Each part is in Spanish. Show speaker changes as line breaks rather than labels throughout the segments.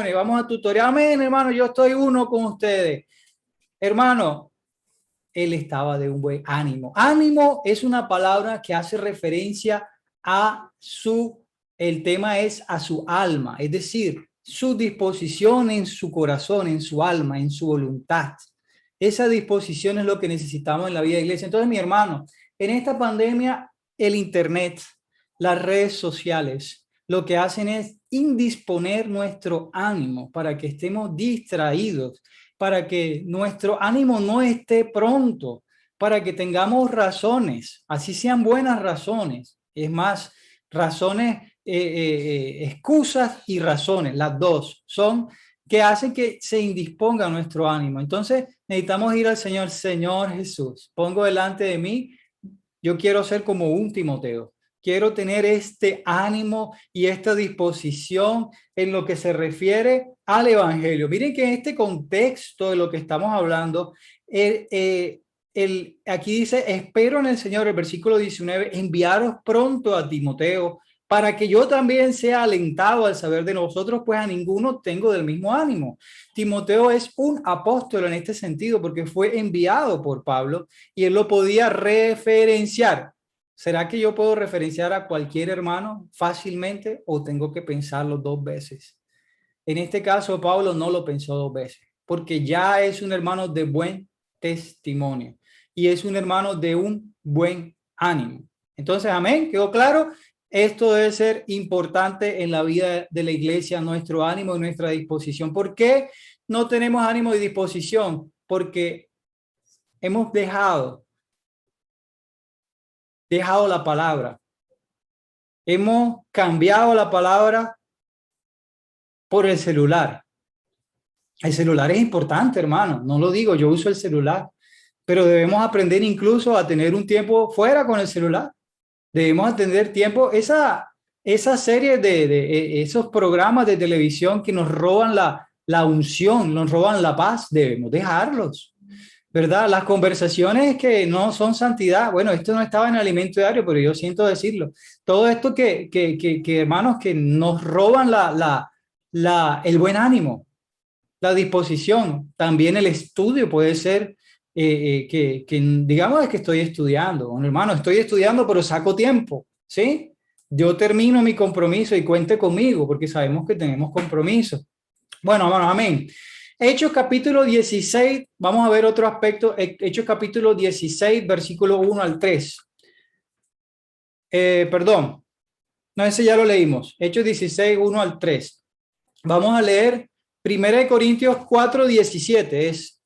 bendiciones. Vamos a tutorial. Amén, hermano, yo estoy uno con ustedes. Hermano, él estaba de un buen ánimo. Ánimo es una palabra que hace referencia a el tema es a su alma, es decir, su disposición en su corazón, en su alma, en su voluntad. Esa disposición es lo que necesitamos en la vida de iglesia. Entonces, mi hermano, en esta pandemia, el internet, las redes sociales, lo que hacen es indisponer nuestro ánimo para que estemos distraídos, para que nuestro ánimo no esté pronto, para que tengamos razones, así sean buenas razones. Es más, razones, excusas y razones, las dos son que hacen que se indisponga nuestro ánimo. Entonces necesitamos ir al Señor. Señor Jesús, pongo delante de mí, yo quiero ser como un Timoteo. Quiero tener este ánimo y esta disposición en lo que se refiere al evangelio. Miren que en este contexto de lo que estamos hablando, aquí dice, espero en el Señor, el versículo 19, enviaros pronto a Timoteo para que yo también sea alentado al saber de nosotros, pues a ninguno tengo del mismo ánimo. Timoteo es un apóstol en este sentido porque fue enviado por Pablo y él lo podía referenciar. ¿Será que yo puedo referenciar a cualquier hermano fácilmente o tengo que pensarlo dos veces? En este caso, Pablo no lo pensó dos veces porque ya es un hermano de buen testimonio y es un hermano de un buen ánimo. Entonces, amén, ¿quedó claro? Esto debe ser importante en la vida de la iglesia, nuestro ánimo y nuestra disposición. ¿Por qué no tenemos ánimo y disposición? Porque hemos dejado la palabra. Hemos cambiado la palabra por el celular. El celular es importante, hermano. No lo digo, yo uso el celular. Pero debemos aprender incluso a tener un tiempo fuera con el celular. Debemos atender tiempo. Esa serie de esos programas de televisión que nos roban la unción, nos roban la paz, debemos dejarlos. ¿Verdad? Las conversaciones que no son santidad. Bueno, esto no estaba en el alimento diario, pero yo siento decirlo. Todo esto que hermanos, que nos roban el buen ánimo, la disposición. También el estudio puede ser que digamos es que estoy estudiando. Bueno, hermano, estoy estudiando, pero saco tiempo, ¿sí? Yo termino mi compromiso y cuente conmigo, porque sabemos que tenemos compromiso. Bueno, hermano, amén. Hechos capítulo 16, vamos a ver otro aspecto. Hechos capítulo 16, versículo 1 al 3. Perdón, no, ese ya lo leímos. Hechos 16, 1 al 3. Vamos a leer 1 Corintios 4, 17. Es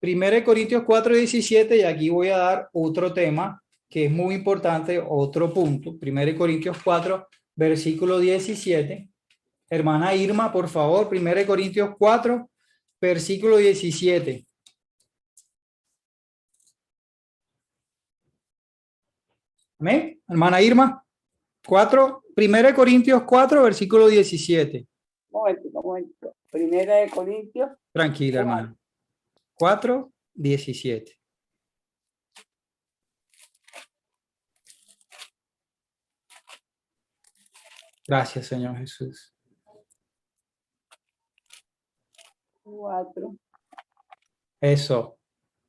1 Corintios 4, 17 y aquí voy a dar otro tema que es muy importante, otro punto. 1 Corintios 4, versículo 17. Hermana Irma, por favor, 1 Corintios 4, versículo 17. ¿Amén? Hermana Irma, 1 Corintios 4, versículo 17.
Un momento. 1 Corintios.
Tranquila, hermana. 4, 17. Gracias, Señor Jesús.
4.
Eso.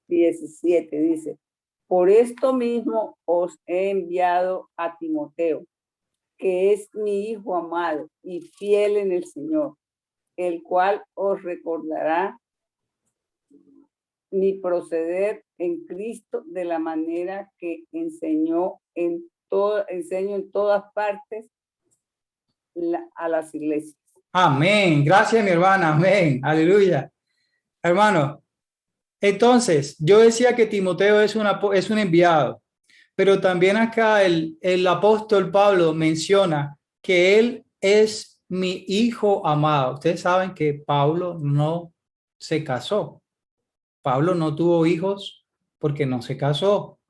17 dice, por esto mismo os he enviado a Timoteo, que es mi hijo amado y fiel en el Señor, el cual os recordará mi proceder en Cristo de la manera que enseño en todas partes a las iglesias.
Amén. Gracias, mi hermana. Amén. Aleluya. Hermano, entonces, yo decía que Timoteo es un enviado, pero también acá el apóstol Pablo menciona que él es mi hijo amado. Ustedes saben que Pablo no se casó. Pablo no tuvo hijos porque no se casó,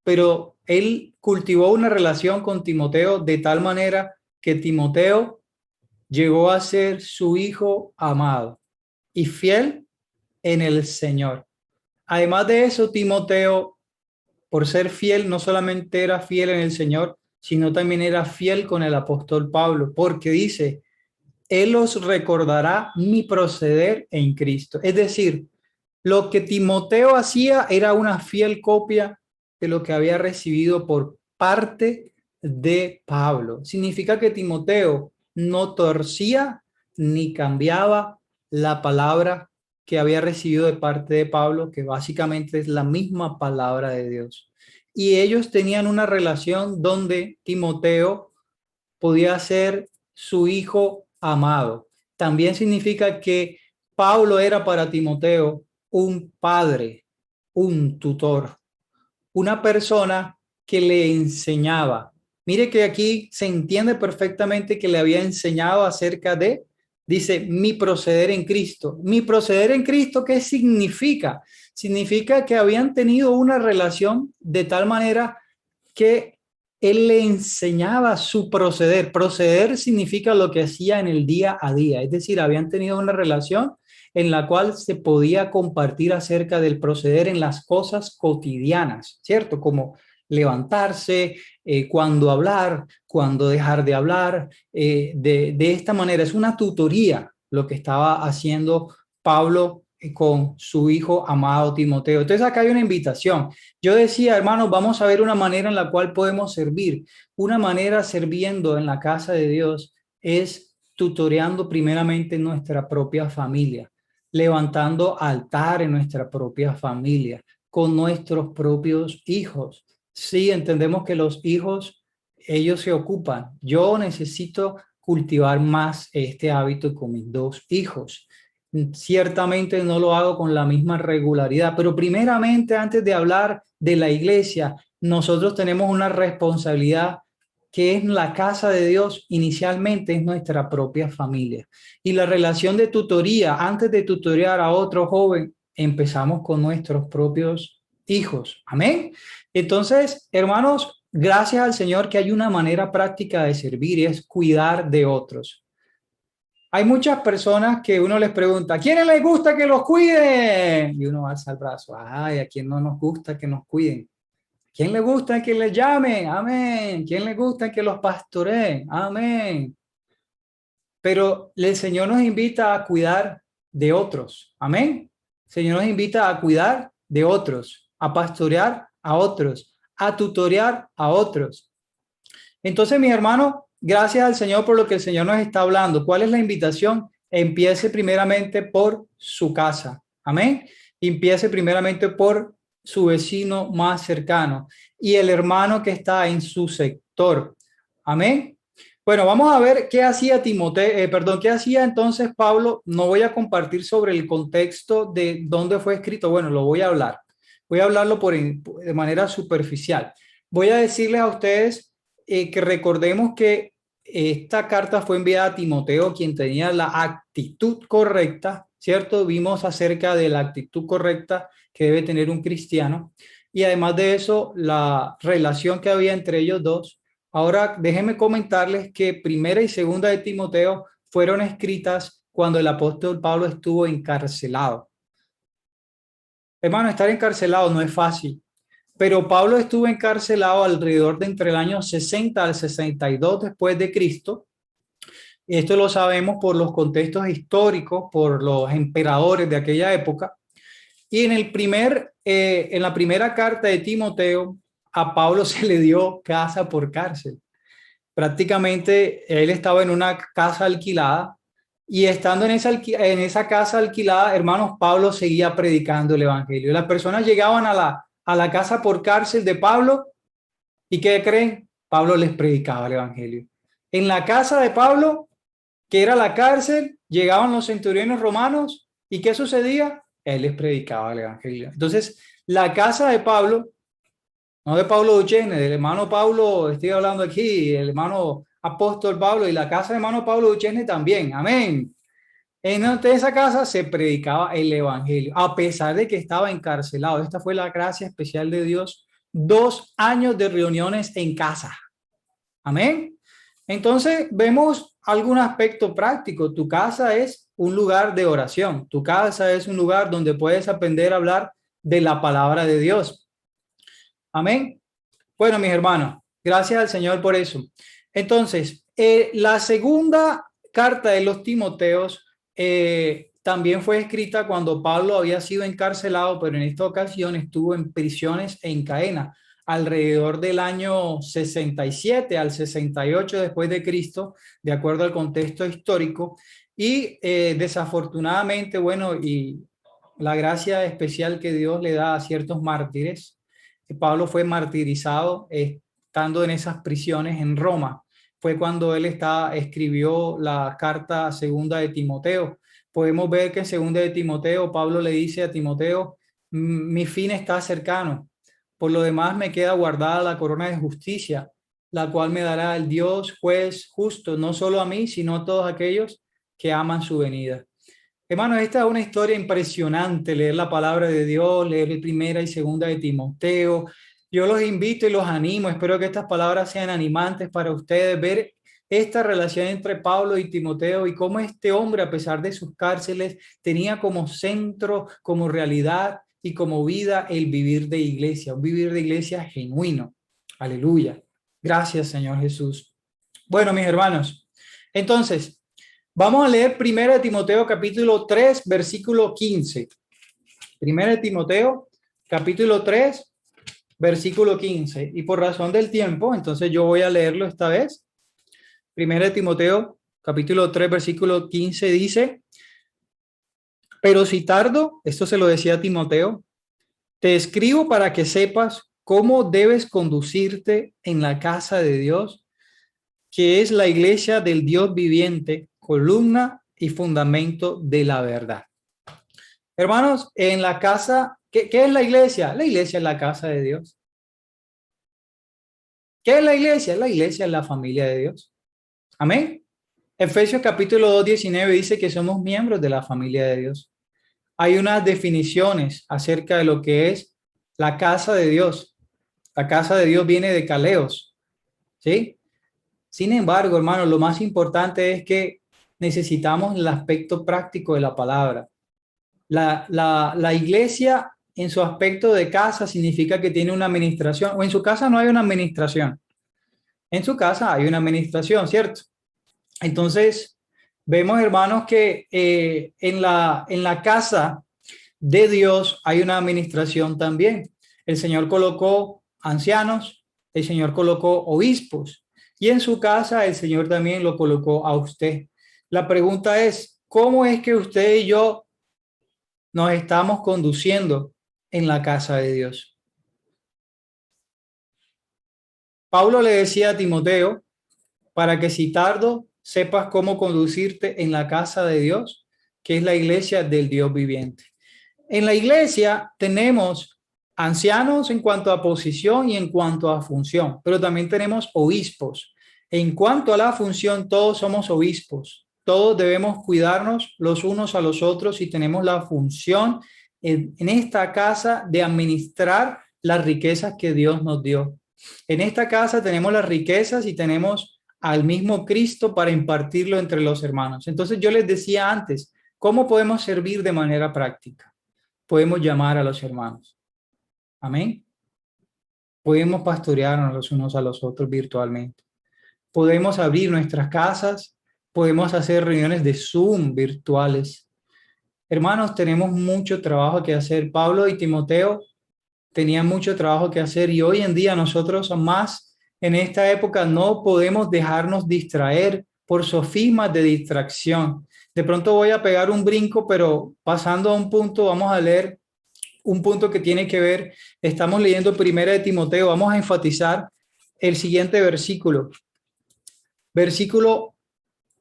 pero él cultivó una relación con Timoteo de tal manera que Timoteo llegó a ser su hijo amado y fiel en el Señor. Además de eso, Timoteo, por ser fiel, no solamente era fiel en el Señor, sino también era fiel con el apóstol Pablo, porque dice, Él os recordará mi proceder en Cristo. Es decir, lo que Timoteo hacía era una fiel copia de lo que había recibido por parte de Pablo. Significa que Timoteo no torcía ni cambiaba la palabra que había recibido de parte de Pablo, que básicamente es la misma palabra de Dios. Y ellos tenían una relación donde Timoteo podía ser su hijo amado. También significa que Pablo era para Timoteo un padre, un tutor, una persona que le enseñaba. Mire que aquí se entiende perfectamente que le había enseñado acerca de, dice, mi proceder en Cristo. Mi proceder en Cristo, ¿qué significa? Significa que habían tenido una relación de tal manera que él le enseñaba su proceder. Proceder significa lo que hacía en el día a día. Es decir, habían tenido una relación en la cual se podía compartir acerca del proceder en las cosas cotidianas, ¿cierto? Como levantarse, cuándo hablar, cuándo dejar de hablar. De esta manera, es una tutoría lo que estaba haciendo Pablo con su hijo amado Timoteo. Entonces acá hay una invitación. Yo decía, hermanos, vamos a ver una manera en la cual podemos servir. Una manera sirviendo en la casa de Dios es tutoreando primeramente nuestra propia familia, levantando altar en nuestra propia familia, con nuestros propios hijos. Sí, entendemos que los hijos, ellos se ocupan. Yo necesito cultivar más este hábito con mis dos hijos. Ciertamente no lo hago con la misma regularidad, pero primeramente, antes de hablar de la iglesia, nosotros tenemos una responsabilidad que es la casa de Dios, inicialmente es nuestra propia familia. Y la relación de tutoría, antes de tutorear a otro joven, empezamos con nuestros propios hijos. Amén. Entonces, hermanos, gracias al Señor que hay una manera práctica de servir y es cuidar de otros. Hay muchas personas que uno les pregunta, ¿a quiénes les gusta que los cuiden? Y uno alza el brazo, ay, ¿a quién no nos gusta que nos cuiden? ¿Quién le gusta que les llamen? Amén. ¿Quién le gusta que los pastoreen? Amén. Pero el Señor nos invita a cuidar de otros. Amén. El Señor nos invita a cuidar de otros, a pastorear a otros, a tutorear a otros. Entonces, mis hermanos, gracias al Señor por lo que el Señor nos está hablando. ¿Cuál es la invitación? Empiece primeramente por su casa. Amén. Empiece primeramente por su vecino más cercano y el hermano que está en su sector. Amén. Bueno, vamos a ver qué hacía qué hacía entonces Pablo. No voy a compartir sobre el contexto de dónde fue escrito. Bueno, lo voy a hablar. Voy a hablarlo de manera superficial. Voy a decirles a ustedes que recordemos que esta carta fue enviada a Timoteo, quien tenía la actitud correcta, ¿cierto? Vimos acerca de la actitud correcta que debe tener un cristiano y además de eso, la relación que había entre ellos dos. Ahora, déjenme comentarles que primera y segunda de Timoteo fueron escritas cuando el apóstol Pablo estuvo encarcelado. Hermano, estar encarcelado no es fácil. Pero Pablo estuvo encarcelado alrededor de entre el año 60 al 62 después de Cristo. Esto lo sabemos por los contextos históricos, por los emperadores de aquella época. Y en la primera carta de Timoteo, a Pablo se le dio casa por cárcel. Prácticamente él estaba en una casa alquilada y estando en esa casa alquilada, hermanos, Pablo seguía predicando el evangelio. Las personas llegaban a la casa por cárcel de Pablo y ¿qué creen? Pablo les predicaba el evangelio. En la casa de Pablo, que era la cárcel, llegaban los centuriones romanos y ¿qué sucedía? Él les predicaba el evangelio. Entonces, la casa de Pablo, no de Pablo Duchesne, del hermano Pablo, estoy hablando aquí, el hermano apóstol Pablo y la casa de hermano Pablo Duchesne también. Amén. En esa casa se predicaba el evangelio, a pesar de que estaba encarcelado. Esta fue la gracia especial de Dios. 2 años de reuniones en casa. Amén. Entonces vemos algún aspecto práctico. Tu casa es un lugar de oración. Tu casa es un lugar donde puedes aprender a hablar de la palabra de Dios. Amén. Bueno, mis hermanos, gracias al Señor por eso. Entonces, la segunda carta de los Timoteos también fue escrita cuando Pablo había sido encarcelado, pero en esta ocasión estuvo en prisiones en cadena, alrededor del año 67 al 68 después de Cristo, de acuerdo al contexto histórico. Y desafortunadamente, bueno, y la gracia especial que Dios le da a ciertos mártires, Pablo fue martirizado estando en esas prisiones en Roma. Fue cuando él escribió la carta segunda de Timoteo. Podemos ver que en segunda de Timoteo, Pablo le dice a Timoteo, mi fin está cercano. Por lo demás me queda guardada la corona de justicia, la cual me dará el Dios juez justo, no solo a mí, sino a todos aquellos que aman su venida. Hermanos, esta es una historia impresionante, leer la palabra de Dios, leer primera y segunda de Timoteo. Yo los invito y los animo, espero que estas palabras sean animantes para ustedes, ver esta relación entre Pablo y Timoteo y cómo este hombre, a pesar de sus cárceles, tenía como centro, como realidad y como vida el vivir de iglesia, un vivir de iglesia genuino. Aleluya. Gracias, Señor Jesús. Bueno, mis hermanos, entonces, vamos a leer 1 Timoteo capítulo 3, versículo 15. 1 Timoteo capítulo 3, versículo 15. Y por razón del tiempo, entonces yo voy a leerlo esta vez. 1 Timoteo capítulo 3, versículo 15 dice, pero si tardo, esto se lo decía a Timoteo, te escribo para que sepas cómo debes conducirte en la casa de Dios, que es la iglesia del Dios viviente, columna y fundamento de la verdad. Hermanos, en la casa, ¿qué es la iglesia? La iglesia es la casa de Dios. ¿Qué es la iglesia? La iglesia es la familia de Dios. Amén. Efesios capítulo 2, 19 dice que somos miembros de la familia de Dios. Hay unas definiciones acerca de lo que es la casa de Dios. La casa de Dios viene de Kaleos, ¿sí? Sin embargo, hermanos, lo más importante es que necesitamos el aspecto práctico de la palabra. La iglesia en su aspecto de casa significa que tiene una administración, o en su casa no hay una administración. En su casa hay una administración, ¿cierto? Entonces, vemos, hermanos, que en la casa de Dios hay una administración también. El Señor colocó ancianos, el Señor colocó obispos, y en su casa el Señor también lo colocó a usted. La pregunta es, ¿cómo es que usted y yo nos estamos conduciendo en la casa de Dios? Pablo le decía a Timoteo, para que si tardo sepas cómo conducirte en la casa de Dios, que es la iglesia del Dios viviente. En la iglesia tenemos ancianos en cuanto a posición y en cuanto a función, pero también tenemos obispos. En cuanto a la función, todos somos obispos. Todos debemos cuidarnos los unos a los otros y tenemos la función en esta casa de administrar las riquezas que Dios nos dio. En esta casa tenemos las riquezas y tenemos al mismo Cristo para impartirlo entre los hermanos. Entonces yo les decía antes, ¿cómo podemos servir de manera práctica? Podemos llamar a los hermanos. Amén. Podemos pastorearnos los unos a los otros virtualmente. Podemos abrir nuestras casas. Podemos hacer reuniones de Zoom virtuales. Hermanos, tenemos mucho trabajo que hacer. Pablo y Timoteo tenían mucho trabajo que hacer y hoy en día nosotros más en esta época no podemos dejarnos distraer por sofismas de distracción. De pronto voy a pegar un brinco, pero pasando a un punto, vamos a leer un punto que tiene que ver, estamos leyendo Primera de Timoteo, vamos a enfatizar el siguiente versículo. Versículo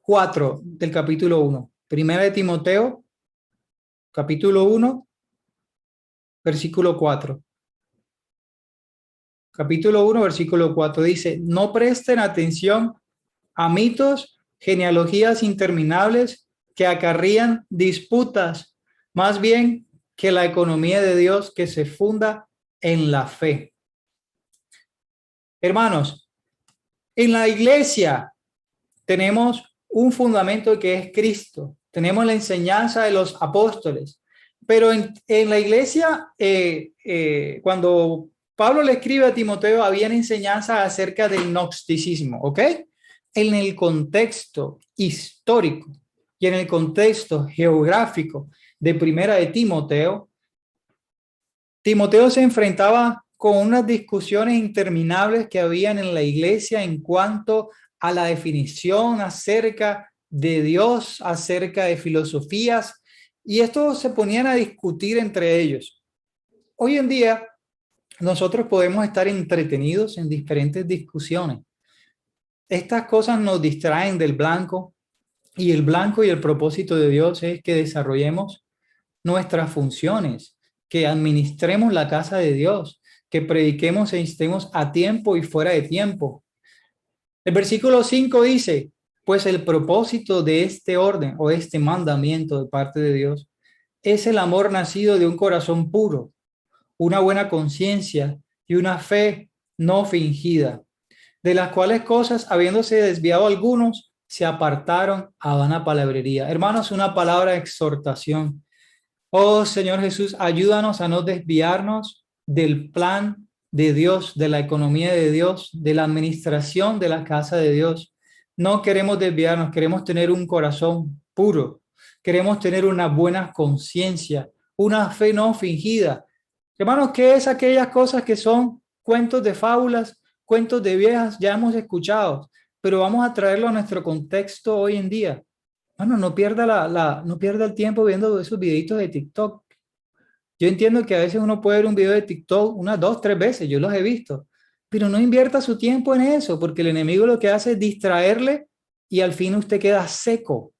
4 del capítulo 1. Primera de Timoteo, capítulo 1, versículo 4. Capítulo 1, versículo 4 dice, no presten atención a mitos, genealogías interminables que acarrían disputas, más bien que la economía de Dios que se funda en la fe. Hermanos, en la iglesia tenemos un fundamento que es Cristo. Tenemos la enseñanza de los apóstoles. Pero en la iglesia, cuando Pablo le escribe a Timoteo, habían enseñanzas acerca del gnosticismo, ¿ok? en el contexto histórico y en el contexto geográfico de Primera de Timoteo, Timoteo se enfrentaba con unas discusiones interminables que habían en la iglesia en cuanto a la definición acerca de Dios, acerca de filosofías, y estos se ponían a discutir entre ellos. Hoy en día, nosotros podemos estar entretenidos en diferentes discusiones. Estas cosas nos distraen del blanco, y el blanco y el propósito de Dios es que desarrollemos nuestras funciones, que administremos la casa de Dios, que prediquemos e instemos a tiempo y fuera de tiempo. El versículo 5 dice, pues el propósito de este orden o este mandamiento de parte de Dios es el amor nacido de un corazón puro, una buena conciencia y una fe no fingida, de las cuales cosas, habiéndose desviado algunos, se apartaron a vana palabrería. Hermanos, una palabra de exhortación. Oh Señor Jesús, ayúdanos a no desviarnos del plan de Dios, de la economía de Dios, de la administración de la casa de Dios. No queremos desviarnos, queremos tener un corazón puro, queremos tener una buena conciencia, una fe no fingida. Hermanos, ¿qué es aquellas cosas que son cuentos de fábulas, cuentos de viejas? Ya hemos escuchado, pero vamos a traerlo a nuestro contexto hoy en día. Bueno, no pierda el tiempo viendo esos videitos de TikTok. Yo entiendo que a veces uno puede ver un video de TikTok unas 2, 3 veces, yo los he visto, pero no invierta su tiempo en eso, porque el enemigo lo que hace es distraerle y al fin usted queda seco.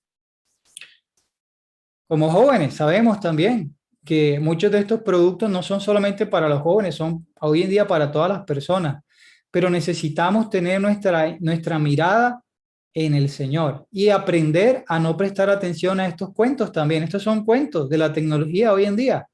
Como jóvenes sabemos también que muchos de estos productos no son solamente para los jóvenes, son hoy en día para todas las personas, pero necesitamos tener nuestra mirada en el Señor y aprender a no prestar atención a estos cuentos también. Estos son cuentos de la tecnología hoy en día.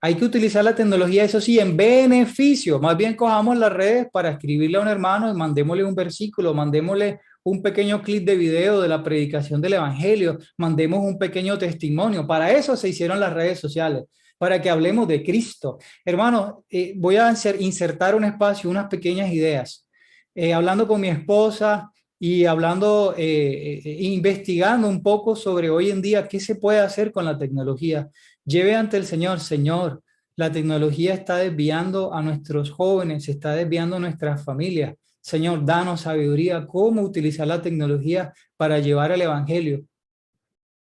Hay que utilizar la tecnología, eso sí, en beneficio. Más bien cojamos las redes para escribirle a un hermano y mandémosle un versículo, mandémosle un pequeño clip de video de la predicación del evangelio, mandemos un pequeño testimonio. Para eso se hicieron las redes sociales, para que hablemos de Cristo. Hermanos, voy a insertar un espacio, unas pequeñas ideas. Hablando con mi esposa y hablando, investigando un poco sobre hoy en día qué se puede hacer con la tecnología. Lleve ante el Señor, Señor, la tecnología está desviando a nuestros jóvenes, está desviando a nuestras familias. Señor, danos sabiduría, cómo utilizar la tecnología para llevar el evangelio.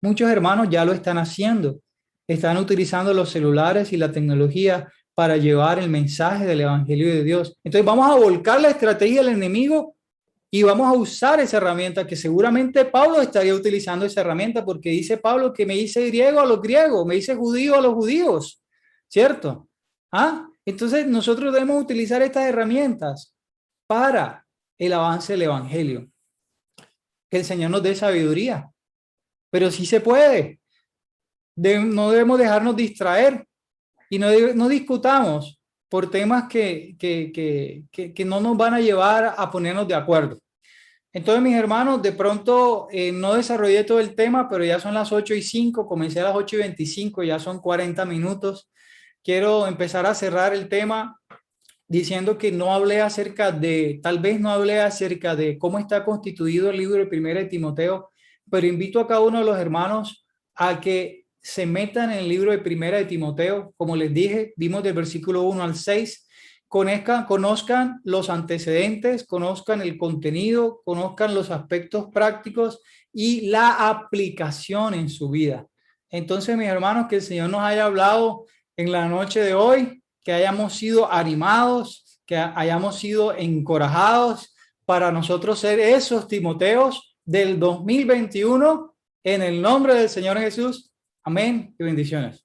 Muchos hermanos ya lo están haciendo. Están utilizando los celulares y la tecnología para llevar el mensaje del evangelio de Dios. Entonces vamos a volcar la estrategia del enemigo y vamos a usar esa herramienta, que seguramente Pablo estaría utilizando esa herramienta, porque dice Pablo que me hice griego a los griegos, me hice judío a los judíos, ¿cierto? Entonces nosotros debemos utilizar estas herramientas para el avance del evangelio. Que el Señor nos dé sabiduría, pero sí se puede. No debemos dejarnos distraer y no discutamos por temas que no nos van a llevar a ponernos de acuerdo. Entonces, mis hermanos, de pronto no desarrollé todo el tema, pero ya son las 8:05, comencé a las 8:25, ya son 40 minutos. Quiero empezar a cerrar el tema diciendo que tal vez no hablé acerca de cómo está constituido el libro de Primera de Timoteo, pero invito a cada uno de los hermanos a que se metan en el libro de Primera de Timoteo. Como les dije, vimos del versículo 1 al 6, conozcan los antecedentes, conozcan el contenido, conozcan los aspectos prácticos y la aplicación en su vida. Entonces, mis hermanos, que el Señor nos haya hablado en la noche de hoy, que hayamos sido animados, que hayamos sido encorajados para nosotros ser esos Timoteos del 2021, en el nombre del Señor Jesús. Amén y bendiciones.